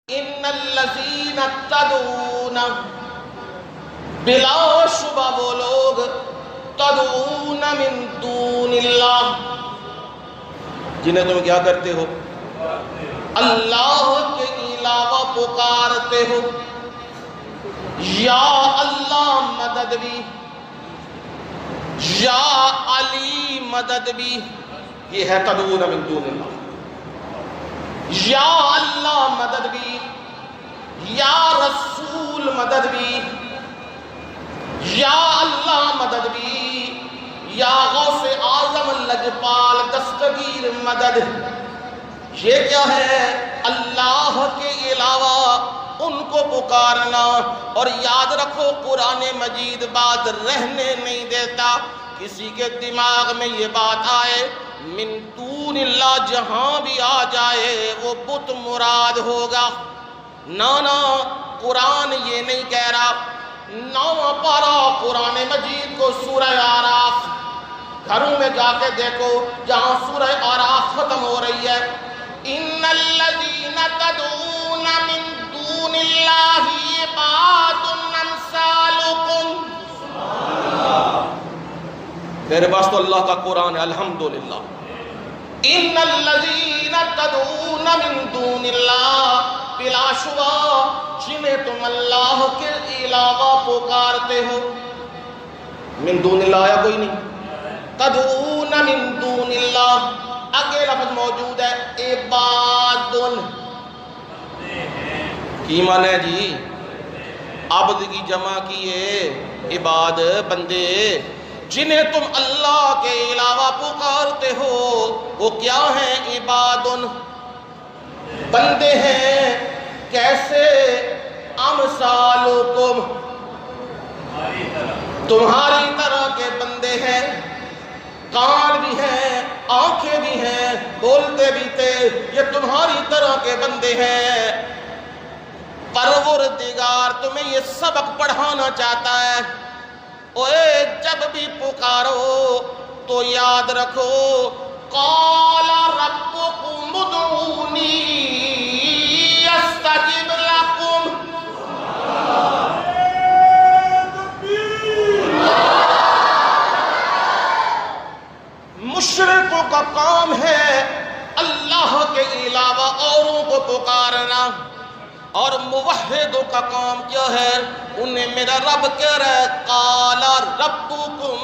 ان الذین تدعون، بلا شبہ وہ لوگ تدعون من دون اللہ، جنہیں تم کیا کرتے ہو؟ اللہ کے علاوہ پکارتے ہو. یا اللہ مدد بھی، یا علی مدد بھی، یہ ہے تدعون من دون اللہ. یا اللہ مدد بھی، یا رسول مدد بھی، یا اللہ مدد بھی، یا غوث اعظم لجپال دستگیر مدد. یہ کیا ہے؟ اللہ کے علاوہ ان کو پکارنا. اور یاد رکھو قرآن مجید بات رہنے نہیں دیتا. کسی کے دماغ میں یہ بات آئے من دون اللہ، جہاں بھی آ جائے وہ بت مراد ہوگا. نانا قرآن یہ نہیں کہہ رہا. 9واں پارہ قرآن مجید کو سورہ آراف، گھروں میں جا کے دیکھو جہاں سورہ آراف ختم ہو رہی ہے، ان الذین تدعون من دون اللہ عباد امثالکم. میرے پاس تو اللہ کا قرآن ہے الحمدللہ. ان الذین تدعون من دون اللہ، بلا شبہ جنہیں تم اللہ کے علاوہ پکارتے ہو. من دون اللہ آیا کوئی نہیں. تدعون من دون اللہ، آگے لفظ موجود ہے عباد. کی معنی ہے جی؟ عبد کی جمع کیے عباد، بندے. جنہیں تم اللہ کے علاوہ پکارتے ہو وہ کیا ہیں؟ عباد، بندے ہیں. کیسے؟ امثالکم، تمہاری طرح کے بندے ہیں. کان بھی ہیں، آنکھیں بھی ہیں، بولتے بھی تھے، یہ تمہاری طرح کے بندے ہیں. پروردگار تمہیں یہ سبق پڑھانا چاہتا ہے. اوے جب بھی پکارو تو یاد رکھو قال ربکم ادعونی استجب لکم. مشرکوں کا کام ہے اللہ کے علاوہ اوروں کو پکارنا، اور موحدوں کا کام کیا ہے؟ انہیں میرا رب کہہ رہا ہے قال ربکم،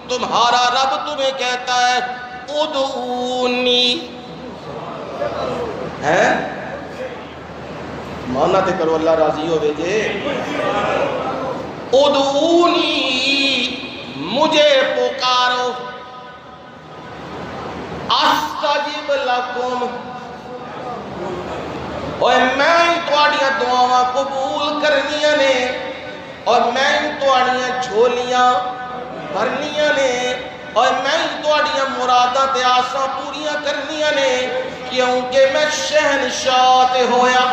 تمہارا رب تمہیں کہتا ہے ادعونی. ہے مانتے کرو اللہ راضی ہو جے. ادعونی، مجھے پکارو. استجب لکم، اور میں تواڈیاں دعاواں قبول کرنیاں نے، اور میں تواڈیاں جھولیاں بھرنیاں نے، اور میں تواڈیاں مراداں تے آساں پوریاں کرنیاں نے، کیونکہ میں شہنشاہ تے ہویا.